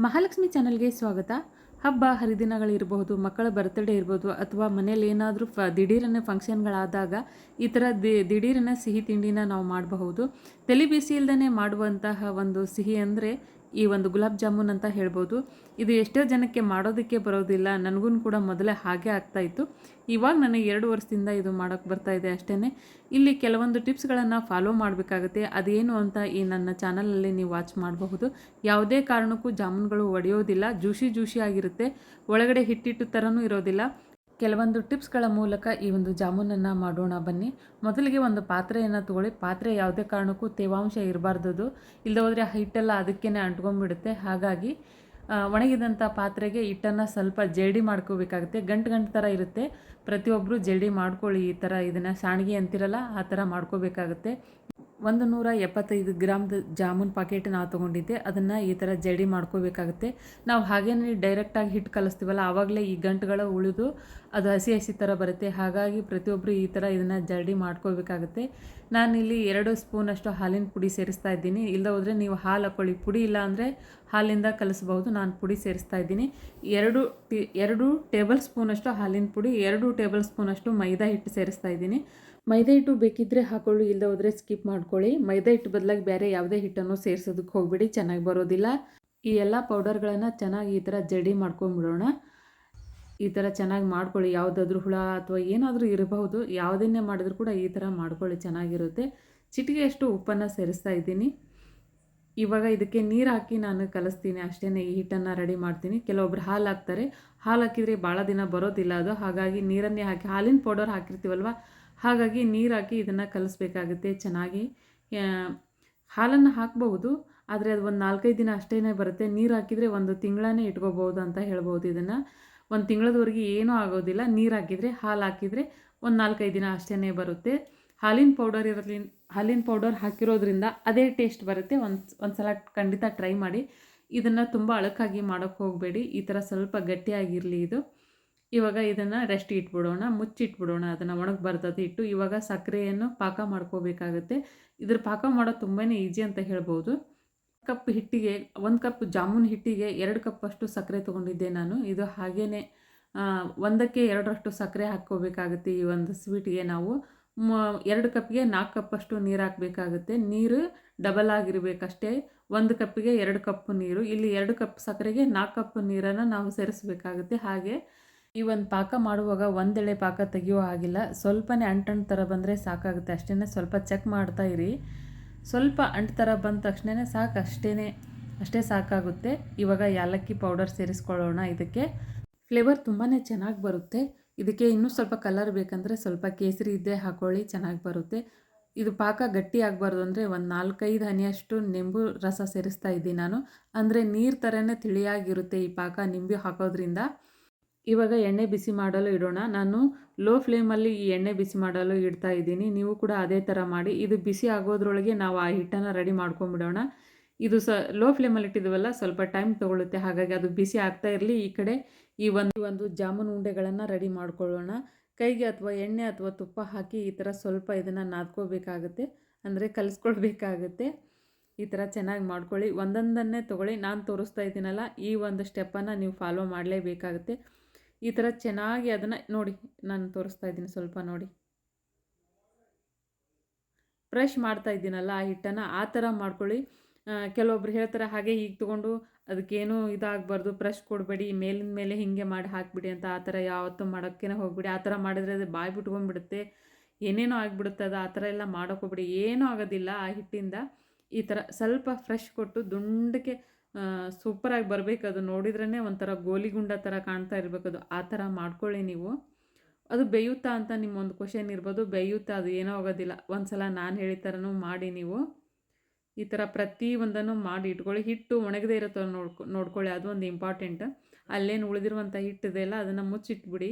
ಮಹಾಲಕ್ಷ್ಮಿ ಚಾನಲ್ಗೆ ಸ್ವಾಗತ. ಹಬ್ಬ ಹರಿದಿನಗಳಿರಬಹುದು, ಮಕ್ಕಳ ಬರ್ತ್ಡೇ ಇರ್ಬೋದು, ಅಥವಾ ಮನೇಲಿ ಏನಾದರೂ ದಿಢೀರನೆ ಫಂಕ್ಷನ್ಗಳಾದಾಗ ಈ ಥರ ದಿಢೀರನೆ ಸಿಹಿ ತಿಂಡಿನ ನಾವು ಮಾಡಬಹುದು. ತಲೆ ಬಿಸಿ ಇಲ್ಲದೇ ಮಾಡುವಂತಹ ಒಂದು ಸಿಹಿ ಅಂದರೆ ಈ ಒಂದು ಗುಲಾಬ್ ಜಾಮೂನ್ ಅಂತ ಹೇಳ್ಬೋದು. ಇದು ಎಷ್ಟೋ ಜನಕ್ಕೆ ಮಾಡೋದಕ್ಕೆ ಬರೋದಿಲ್ಲ. ನನಗೂ ಕೂಡ ಮೊದಲೇ ಹಾಗೆ ಆಗ್ತಾಯಿತ್ತು. ಇವಾಗ ನನಗೆ 2 ವರ್ಷದಿಂದ ಇದು ಮಾಡೋಕ್ಕೆ ಬರ್ತಾಯಿದೆ ಅಷ್ಟೇ. ಇಲ್ಲಿ ಕೆಲವೊಂದು ಟಿಪ್ಸ್ಗಳನ್ನು ಫಾಲೋ ಮಾಡಬೇಕಾಗುತ್ತೆ. ಅದೇನು ಅಂತ ಈ ನನ್ನ ಚಾನಲಲ್ಲಿ ನೀವು ವಾಚ್ ಮಾಡಬಹುದು. ಯಾವುದೇ ಕಾರಣಕ್ಕೂ ಜಾಮೂನ್ಗಳು ಒಡೆಯೋದಿಲ್ಲ, ಜ್ಯೂಸಿ ಆಗಿರುತ್ತೆ, ಒಳಗಡೆ ಹಿಟ್ಟಿಟ್ಟು ಥರನೂ ಇರೋದಿಲ್ಲ. ಕೆಲವೊಂದು ಟಿಪ್ಸ್ಗಳ ಮೂಲಕ ಈ ಒಂದು ಜಾಮೂನನ್ನು ಮಾಡೋಣ ಬನ್ನಿ. ಮೊದಲಿಗೆ ಒಂದು ಪಾತ್ರೆಯನ್ನು ತೊಗೊಳ್ಳಿ. ಪಾತ್ರೆ ಯಾವುದೇ ಕಾರಣಕ್ಕೂ ತೇವಾಂಶ ಇರಬಾರ್ದು, ಇಲ್ಲದೆ ಹೋದರೆ ಹಿಟ್ಟೆಲ್ಲ ಅದಕ್ಕೇ ಅಂಟ್ಕೊಂಡ್ಬಿಡುತ್ತೆ. ಹಾಗಾಗಿ ಒಣಗಿದಂಥ ಪಾತ್ರೆಗೆ ಹಿಟ್ಟನ್ನು ಸ್ವಲ್ಪ ಜರಡಿ ಮಾಡ್ಕೋಬೇಕಾಗುತ್ತೆ. ಗಂಟು ಥರ ಇರುತ್ತೆ, ಪ್ರತಿಯೊಬ್ಬರು ಜರಡಿ ಮಾಡ್ಕೊಳ್ಳಿ. ಈ ಥರ ಇದನ್ನು ಸಾಣಿಗೆ ಅಂತಿರಲ್ಲ, ಆ ಥರ ಮಾಡ್ಕೋಬೇಕಾಗುತ್ತೆ. 175 ಗ್ರಾಮ್ದು ಜಾಮೂನ್ ಪಾಕೆಟ್ ನಾವು ತೊಗೊಂಡಿದ್ದೆ, ಅದನ್ನು ಈ ಥರ ಜಡಿ ಮಾಡ್ಕೋಬೇಕಾಗುತ್ತೆ. ನಾವು ಹಾಗೇನೆ ಡೈರೆಕ್ಟಾಗಿ ಹಿಟ್ಟು ಕಲಿಸ್ತೀವಲ್ಲ, ಆವಾಗಲೇ ಈ ಗಂಟುಗಳು ಉಳಿದು ಅದು ಹಸಿ ಥರ ಬರುತ್ತೆ. ಹಾಗಾಗಿ ಪ್ರತಿಯೊಬ್ಬರು ಈ ಥರ ಇದನ್ನು ಜಡಿ ಮಾಡ್ಕೋಬೇಕಾಗುತ್ತೆ. ನಾನಿಲ್ಲಿ 2 ಸ್ಪೂನಷ್ಟು ಹಾಲಿನ ಪುಡಿ ಸೇರಿಸ್ತಾ ಇದ್ದೀನಿ. ಇಲ್ಲದೆ ಹೋದರೆ ನೀವು ಹಾಲು ಹಾಕ್ಕೊಳ್ಳಿ, ಪುಡಿ ಇಲ್ಲ ಅಂದರೆ ಹಾಲಿಂದ ಕಲಿಸ್ಬಹುದು. ನಾನು ಪುಡಿ ಸೇರಿಸ್ತಾ ಇದ್ದೀನಿ. 2 ಟೇಬಲ್ ಸ್ಪೂನಷ್ಟು ಹಾಲಿನ ಪುಡಿ, 2 ಟೇಬಲ್ ಸ್ಪೂನಷ್ಟು ಮೈದಾ ಹಿಟ್ಟು ಸೇರಿಸ್ತಾ ಇದ್ದೀನಿ. ಮೈದಾ ಹಿಟ್ಟು ಬೇಕಿದ್ದರೆ ಹಾಕೊಳ್ಳಿ, ಇಲ್ಲದೆ ಹೋದರೆ ಸ್ಕಿಪ್ ಮಾಡ್ಕೊಳ್ಳಿ. ಮೈದಾ ಹಿಟ್ಟು ಬದಲಾಗಿ ಬೇರೆ ಯಾವುದೇ ಹಿಟ್ಟನ್ನು ಸೇರಿಸೋದಕ್ಕೆ ಹೋಗಬೇಡಿ, ಚೆನ್ನಾಗಿ ಬರೋದಿಲ್ಲ. ಈ ಎಲ್ಲ ಪೌಡರ್ಗಳನ್ನು ಚೆನ್ನಾಗಿ ಈ ಥರ ಜಡಿ ಮಾಡ್ಕೊಂಡ್ಬಿಡೋಣ. ಈ ಥರ ಚೆನ್ನಾಗಿ ಮಾಡ್ಕೊಳ್ಳಿ. ಯಾವುದಾದ್ರೂ ಹುಳ ಅಥವಾ ಏನಾದರೂ ಇರಬಹುದು, ಯಾವುದನ್ನೇ ಮಾಡಿದ್ರೂ ಕೂಡ ಈ ಥರ ಮಾಡ್ಕೊಳ್ಳಿ, ಚೆನ್ನಾಗಿರುತ್ತೆ. ಚಿಟಿಕೆಯಷ್ಟು ಉಪ್ಪನ್ನು ಸೇರಿಸ್ತಾ ಇದ್ದೀನಿ. ಇವಾಗ ಇದಕ್ಕೆ ನೀರು ಹಾಕಿ ನಾನು ಕಲಿಸ್ತೀನಿ ಅಷ್ಟೇ. ಈ ಹಿಟ್ಟನ್ನು ರೆಡಿ ಮಾಡ್ತೀನಿ. ಕೆಲವೊಬ್ರು ಹಾಲು ಹಾಕ್ತಾರೆ, ಹಾಲು ಹಾಕಿದರೆ ಭಾಳ ದಿನ ಬರೋದಿಲ್ಲ ಅದು. ಹಾಗಾಗಿ ನೀರನ್ನೇ ಹಾಕಿ, ಹಾಲಿನ ಪೌಡರ್ ಹಾಕಿರ್ತೀವಲ್ವ, ಹಾಗಾಗಿ ನೀರು ಹಾಕಿ ಇದನ್ನು ಕಲಿಸ್ಬೇಕಾಗುತ್ತೆ ಚೆನ್ನಾಗಿ. ಹಾಲನ್ನು ಹಾಕ್ಬಹುದು, ಆದರೆ ಅದು ಒಂದು 4-5 ದಿನ ಅಷ್ಟೇ ಬರುತ್ತೆ. ನೀರು ಹಾಕಿದರೆ 1 ತಿಂಗಳೇ ಇಟ್ಕೋಬೋದು ಅಂತ ಹೇಳ್ಬೋದು. ಇದನ್ನು 1 ತಿಂಗಳದವರೆಗೆ ಏನೂ ಆಗೋದಿಲ್ಲ. ನೀರು ಹಾಕಿದರೆ, ಹಾಲು ಹಾಕಿದರೆ ಒಂದು 4-5 ದಿನ ಅಷ್ಟೇ ಬರುತ್ತೆ. ಹಾಲಿನ ಪೌಡರ್ ಹಾಕಿರೋದ್ರಿಂದ ಅದೇ ಟೇಸ್ಟ್ ಬರುತ್ತೆ. ಒಂದು ಸಲ ಖಂಡಿತ ಟ್ರೈ ಮಾಡಿ. ಇದನ್ನು ತುಂಬ ಅಳಕಾಗಿ ಮಾಡೋಕ್ಕೆ ಹೋಗಬೇಡಿ. ಈ ಥರ ಸ್ವಲ್ಪ ಗಟ್ಟಿಯಾಗಿರಲಿ ಇದು. ಇವಾಗ ಇದನ್ನು ರೆಸ್ಟ್ ಇಟ್ಬಿಡೋಣ, ಮುಚ್ಚಿಟ್ಬಿಡೋಣ. ಅದನ್ನು ಒಣಗಿ ಬರ್ತದೆ ಇಟ್ಟು. ಇವಾಗ ಸಕ್ಕರೆಯನ್ನು ಪಾಕ ಮಾಡ್ಕೋಬೇಕಾಗುತ್ತೆ. ಇದ್ರ ಪಾಕ ಮಾಡೋದು ತುಂಬಾ ಈಸಿ ಅಂತ ಹೇಳ್ಬೋದು. ಕಪ್ ಹಿಟ್ಟಿಗೆ 1 ಕಪ್ ಜಾಮೂನ್ ಹಿಟ್ಟಿಗೆ 2 ಕಪ್ಪಷ್ಟು ಸಕ್ಕರೆ ತೊಗೊಂಡಿದ್ದೆ ನಾನು. ಇದು ಹಾಗೇ 1ಕ್ಕೆ 2ರಷ್ಟು ಸಕ್ಕರೆ ಹಾಕ್ಕೋಬೇಕಾಗುತ್ತೆ. ಈ ಒಂದು ಸ್ವೀಟಿಗೆ ನಾವು 2 ಕಪ್ಗೆ 4 ಕಪ್ಪಷ್ಟು ನೀರು ಹಾಕಬೇಕಾಗುತ್ತೆ. ನೀರು ಡಬಲ್ ಆಗಿರಬೇಕಷ್ಟೇ. 1 ಕಪ್ಪಿಗೆ 2 ಕಪ್ ನೀರು. ಇಲ್ಲಿ 2 ಕಪ್ ಸಕ್ಕರೆಗೆ 4 ಕಪ್ ನೀರನ್ನು ನಾವು ಸೇರಿಸಬೇಕಾಗುತ್ತೆ. ಹಾಗೆ ಈ ಒಂದು ಪಾಕ ಮಾಡುವಾಗ ಒಂದೆಳೆ ಪಾಕ ತೆಗೆಯೋ ಆಗಿಲ್ಲ, ಸ್ವಲ್ಪನೇ ಅಂಟು ಥರ ಬಂದರೆ ಸಾಕಾಗುತ್ತೆ ಅಷ್ಟೇ. ಸ್ವಲ್ಪ ಚೆಕ್ ಮಾಡ್ತಾ ಇರಿ. ಸ್ವಲ್ಪ ಅಂಟು ಥರ ಬಂದ ತಕ್ಷಣ ಸಾಕು, ಅಷ್ಟೇ ಸಾಕಾಗುತ್ತೆ. ಇವಾಗ ಯಾಲಕ್ಕಿ ಪೌಡರ್ ಸೇರಿಸ್ಕೊಳ್ಳೋಣ. ಇದಕ್ಕೆ ಫ್ಲೇವರ್ ತುಂಬಾ ಚೆನ್ನಾಗಿ ಬರುತ್ತೆ. ಇದಕ್ಕೆ ಇನ್ನೂ ಸ್ವಲ್ಪ ಕಲರ್ ಬೇಕಂದರೆ ಸ್ವಲ್ಪ ಕೇಸರಿ ಇದ್ದರೆ ಹಾಕ್ಕೊಳ್ಳಿ, ಚೆನ್ನಾಗಿ ಬರುತ್ತೆ. ಇದು ಪಾಕ ಗಟ್ಟಿ ಆಗಬಾರ್ದು ಅಂದರೆ ಒಂದು 4-5 ಹನಿಯಷ್ಟು ನಿಂಬು ರಸ ಸೇರಿಸ್ತಾ ಇದ್ದೀನಿ ನಾನು. ಅಂದರೆ ನೀರು ಥರನೇ ತಿಳಿಯಾಗಿರುತ್ತೆ ಈ ಪಾಕ ನಿಂಬೆ ಹಾಕೋದ್ರಿಂದ. ಇವಾಗ ಎಣ್ಣೆ ಬಿಸಿ ಮಾಡಲು ಇಡೋಣ. ನಾನು ಲೋ ಫ್ಲೇಮಲ್ಲಿ ಈ ಎಣ್ಣೆ ಬಿಸಿ ಮಾಡಲು ಇಡ್ತಾ ಇದ್ದೀನಿ. ನೀವು ಕೂಡ ಅದೇ ಥರ ಮಾಡಿ. ಇದು ಬಿಸಿ ಆಗೋದ್ರೊಳಗೆ ನಾವು ಆ ಹಿಟ್ಟನ್ನು ರೆಡಿ ಮಾಡ್ಕೊಂಬಿಡೋಣ. ಇದು ಲೋ ಫ್ಲೇಮಲ್ಲಿ ಇಟ್ಟಿದ್ದೀವಲ್ಲ, ಸ್ವಲ್ಪ ಟೈಮ್ ತೊಗೊಳುತ್ತೆ. ಹಾಗಾಗಿ ಅದು ಬಿಸಿ ಆಗ್ತಾ ಇರಲಿ. ಈ ಕಡೆ ಈ ಒಂದು ಜಾಮೂನ್ ಉಂಡೆಗಳನ್ನು ರೆಡಿ ಮಾಡ್ಕೊಳ್ಳೋಣ. ಕೈಗೆ ಅಥವಾ ಎಣ್ಣೆ ಅಥವಾ ತುಪ್ಪ ಹಾಕಿ ಈ ಥರ ಸ್ವಲ್ಪ ಇದನ್ನು ನಾದ್ಕೋಬೇಕಾಗುತ್ತೆ, ಅಂದರೆ ಕಲಿಸ್ಕೊಳ್ಬೇಕಾಗುತ್ತೆ. ಈ ಥರ ಚೆನ್ನಾಗಿ ಮಾಡ್ಕೊಳ್ಳಿ. ಒಂದೊಂದನ್ನೇ ತೊಗೊಳ್ಳಿ. ನಾನು ತೋರಿಸ್ತಾ ಇದ್ದೀನಲ್ಲ, ಈ ಒಂದು ಸ್ಟೆಪ್ಪನ್ನು ನೀವು ಫಾಲೋ ಮಾಡಲೇಬೇಕಾಗುತ್ತೆ. ಈ ಥರ ಚೆನ್ನಾಗಿ ಅದನ್ನು ನೋಡಿ, ನಾನು ತೋರಿಸ್ತಾ ಇದ್ದೀನಿ, ಸ್ವಲ್ಪ ನೋಡಿ. ಫ್ರೆಶ್ ಮಾಡ್ತಾ ಇದ್ದೀನಲ್ಲ ಆ ಹಿಟ್ಟನ್ನು, ಆ ಥರ ಮಾಡ್ಕೊಳ್ಳಿ. ಕೆಲವೊಬ್ರು ಹೇಳ್ತಾರೆ ಹಾಗೆ ಹೀಗೆ ತೊಗೊಂಡು ಅದಕ್ಕೇನು ಇದಾಗಬಾರ್ದು, ಫ್ರೆಶ್ ಕೊಡಬೇಡಿ, ಮೇಲಿನ ಮೇಲೆ ಹೀಗೆ ಮಾಡಿ ಹಾಕಿಬಿಡಿ ಅಂತ. ಆ ಥರ ಯಾವತ್ತೂ ಮಾಡೋಕ್ಕೇ ಹೋಗ್ಬಿಡಿ. ಆ ಥರ ಮಾಡಿದ್ರೆ ಅದು ಬಾಯಿ ಬಿಟ್ಕೊಂಡ್ಬಿಡುತ್ತೆ, ಏನೇನೋ ಆಗಿಬಿಡುತ್ತೆ ಅದು. ಆ ಥರ ಎಲ್ಲ ಮಾಡೋಕ್ಕೆ ಹೋಗ್ಬಿಡಿ, ಏನೂ ಆಗೋದಿಲ್ಲ ಆ ಹಿಟ್ಟಿಂದ. ಈ ಥರ ಸ್ವಲ್ಪ ಫ್ರೆಶ್ ಕೊಟ್ಟು ದುಂಡಕ್ಕೆ ಸೂಪರಾಗಿ ಬರಬೇಕು. ಅದು ನೋಡಿದ್ರೇ ಒಂಥರ ಗೋಲಿಗುಂಡ ಥರ ಕಾಣ್ತಾ ಇರಬೇಕು ಅದು. ಆ ಥರ ಮಾಡ್ಕೊಳ್ಳಿ ನೀವು. ಅದು ಬೇಯುತ್ತಾ ಅಂತ ನಿಮ್ಮೊಂದು ಕ್ವಶನ್ ಇರ್ಬೋದು. ಬೇಯುತ್ತಾ, ಅದು ಏನೋ ಆಗೋದಿಲ್ಲ. ಒಂದು ಸಲ ನಾನು ಹೇಳಿದ ಥರನೂ ಮಾಡಿ ನೀವು. ಈ ಥರ ಪ್ರತಿಯೊಂದನ್ನು ಮಾಡಿ ಇಟ್ಕೊಳ್ಳಿ. ಹಿಟ್ಟು ಒಣಗದೇ ಇರೋ ಥರ ನೋಡ್ಕೊಳ್ಳಿ, ಅದು ಒಂದು ಇಂಪಾರ್ಟೆಂಟ್. ಅಲ್ಲೇನು ಉಳಿದಿರುವಂಥ ಹಿಟ್ಟಿದೆಯಲ್ಲ ಅದನ್ನು ಮುಚ್ಚಿಟ್ಬಿಡಿ.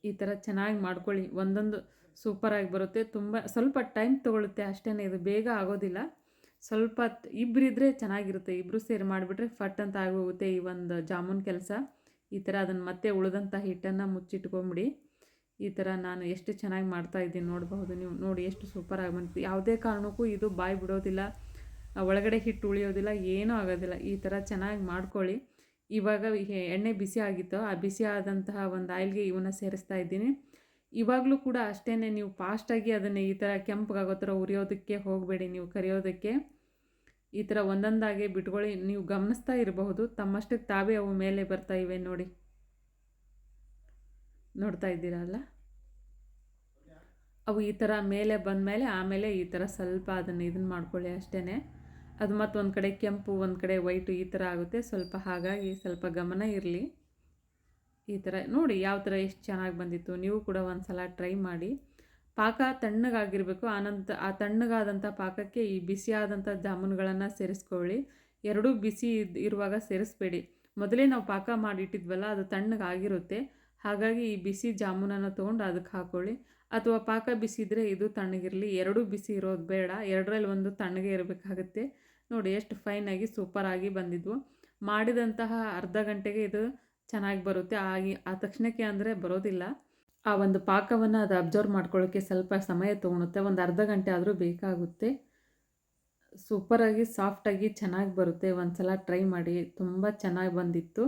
ಈ ಥರ ಚೆನ್ನಾಗಿ ಮಾಡ್ಕೊಳ್ಳಿ. ಒಂದೊಂದು ಸೂಪರಾಗಿ ಬರುತ್ತೆ. ಸ್ವಲ್ಪ ಟೈಮ್ ತೊಗೊಳುತ್ತೆ ಅಷ್ಟೇ, ಇದು ಬೇಗ ಆಗೋದಿಲ್ಲ. ಸ್ವಲ್ಪ ಇಬ್ಬರಿದ್ರೆ ಚೆನ್ನಾಗಿರುತ್ತೆ. ಇಬ್ಬರು ಸೇರಿ ಮಾಡಿಬಿಟ್ರೆ ಫಟ್ ಅಂತ ಆಗೋಗುತ್ತೆ ಈ ಒಂದು ಜಾಮೂನ್ ಕೆಲಸ. ಈ ಥರ ಅದನ್ನು ಮತ್ತೆ ಉಳಿದಂಥ ಹಿಟ್ಟನ್ನು ಮುಚ್ಚಿಟ್ಕೊಂಬಿಡಿ. ಈ ಥರ ನಾನು ಎಷ್ಟು ಚೆನ್ನಾಗಿ ಮಾಡ್ತಾಯಿದ್ದೀನಿ ನೋಡಬಹುದು ನೀವು. ನೋಡಿ ಎಷ್ಟು ಸೂಪರಾಗಿ ಬಂತು. ಯಾವುದೇ ಕಾರಣಕ್ಕೂ ಇದು ಬಾಯಿ ಬಿಡೋದಿಲ್ಲ. ಒಳಗಡೆ ಹಿಟ್ಟು ಉಳಿಯೋದಿಲ್ಲ, ಏನೂ ಆಗೋದಿಲ್ಲ. ಈ ಥರ ಚೆನ್ನಾಗಿ ಮಾಡ್ಕೊಳ್ಳಿ. ಇವಾಗ ಎಣ್ಣೆ ಬಿಸಿ ಆಗಿತ್ತು, ಆ ಬಿಸಿ ಆದಂತಹ ಒಂದು ಆಯಿಲ್ಗೆ ಇವನ್ನ ಸೇರಿಸ್ತಾ ಇದ್ದೀನಿ. ಇವಾಗಲೂ ಕೂಡ ಅಷ್ಟೇ, ನೀವು ಫಾಸ್ಟಾಗಿ ಅದನ್ನು ಈ ಥರ ಕೆಂಪಗಾಗೋ ಥರ ಉರಿಯೋದಕ್ಕೆ ಹೋಗಬೇಡಿ, ನೀವು ಕರಿಯೋದಕ್ಕೆ. ಈ ಥರ ಒಂದೊಂದಾಗೆ ಬಿಟ್ಕೊಳ್ಳಿ. ನೀವು ಗಮನಿಸ್ತಾ ಇರಬಹುದು, ತಮ್ಮಷ್ಟಕ್ಕೆ ತಾವೇ ಅವು ಮೇಲೆ ಬರ್ತಾ ಇವೆ ನೋಡಿ, ನೋಡ್ತಾ ಇದ್ದೀರಲ್ಲ. ಅವು ಈ ಥರ ಮೇಲೆ ಬಂದಮೇಲೆ ಆಮೇಲೆ ಈ ಥರ ಸ್ವಲ್ಪ ಇದನ್ನು ಮಾಡ್ಕೊಳ್ಳಿ ಅಷ್ಟೇ. ಅದು ಮತ್ತು ಒಂದು ಕಡೆ ಕೆಂಪು ಒಂದು ಕಡೆ ವೈಟು ಈ ಥರ ಆಗುತ್ತೆ ಸ್ವಲ್ಪ, ಹಾಗಾಗಿ ಸ್ವಲ್ಪ ಗಮನ ಇರಲಿ. ಈ ಥರ ನೋಡಿ ಯಾವ ಥರ ಎಷ್ಟು ಚೆನ್ನಾಗಿ ಬಂದಿತ್ತು. ನೀವು ಕೂಡ ಒಂದು ಸಲ ಟ್ರೈ ಮಾಡಿ. ಪಾಕ ತಣ್ಣಗಾಗಿರಬೇಕು. ಆ ತಣ್ಣಗಾದಂಥ ಪಾಕಕ್ಕೆ ಈ ಬಿಸಿಯಾದಂಥ ಜಾಮೂನುಗಳನ್ನು ಸೇರಿಸ್ಕೊಳ್ಳಿ. ಎರಡೂ ಬಿಸಿ ಇರುವಾಗ ಸೇರಿಸ್ಬೇಡಿ. ಮೊದಲೇ ನಾವು ಪಾಕ ಮಾಡಿಟ್ಟಿದ್ವಲ್ಲ, ಅದು ತಣ್ಣಗಾಗಿರುತ್ತೆ. ಹಾಗಾಗಿ ಈ ಬಿಸಿ ಜಾಮೂನನ್ನು ತೊಗೊಂಡು ಅದಕ್ಕೆ ಹಾಕ್ಕೊಳ್ಳಿ. ಅಥವಾ ಪಾಕ ಬಿಸಿ ಇದ್ದರೆ ಇದು ತಣ್ಣಗಿರಲಿ, ಎರಡೂ ಬಿಸಿ ಇರೋದು ಬೇಡ, ಎರಡರಲ್ಲಿ ಒಂದು ತಣ್ಣಗೆ ಇರಬೇಕಾಗುತ್ತೆ. ನೋಡಿ ಎಷ್ಟು ಫೈನಾಗಿ ಸೂಪರಾಗಿ ಬಂದಿದ್ವು. ಮಾಡಿದಂತಹ ಅರ್ಧ ಗಂಟೆಗೆ ಇದು ಚೆನ್ನಾಗಿ ಬರುತ್ತೆ. ಆ ತಕ್ಷಣಕ್ಕೆ ಅಂದರೆ ಬರೋದಿಲ್ಲ. ಆ ಒಂದು ಪಾಕವನ್ನು ಅದು ಅಬ್ಸರ್ವ್ ಮಾಡ್ಕೊಳ್ಳೋಕ್ಕೆ ಸ್ವಲ್ಪ ಸಮಯ ತೊಗೊಳುತ್ತೆ. ಒಂದು ಅರ್ಧ ಗಂಟೆ ಆದರೂ ಬೇಕಾಗುತ್ತೆ. ಸೂಪರಾಗಿ ಸಾಫ್ಟಾಗಿ ಚೆನ್ನಾಗಿ ಬರುತ್ತೆ. ಒಂದು ಸಲ ಟ್ರೈ ಮಾಡಿ, ತುಂಬ ಚೆನ್ನಾಗಿ ಬಂದಿತ್ತು.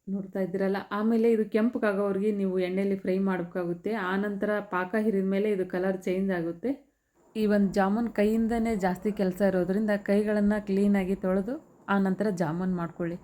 ನೋಡ್ತಾ ಇದ್ದೀರಲ್ಲ. ಆಮೇಲೆ ಇದು ಕೆಂಪಗಾಗೋವರೆಗೆ ನೀವು ಎಣ್ಣೆಯಲ್ಲಿ ಫ್ರೈ ಮಾಡಬೇಕಾಗುತ್ತೆ. ಆನಂತರ ಪಾಕ ಹಿರಿದ ಮೇಲೆ ಇದು ಕಲರ್ ಚೇಂಜ್ ಆಗುತ್ತೆ. ಈ ಒಂದು ಜಾಮೂನ್ ಕೈಯಿಂದನೇ ಜಾಸ್ತಿ ಕೆಲಸ ಇರೋದ್ರಿಂದ ಕೈಗಳನ್ನು ಕ್ಲೀನಾಗಿ ತೊಳೆದು ಆನಂತರ ಜಾಮೂನ್ ಮಾಡ್ಕೊಳ್ಳಿ.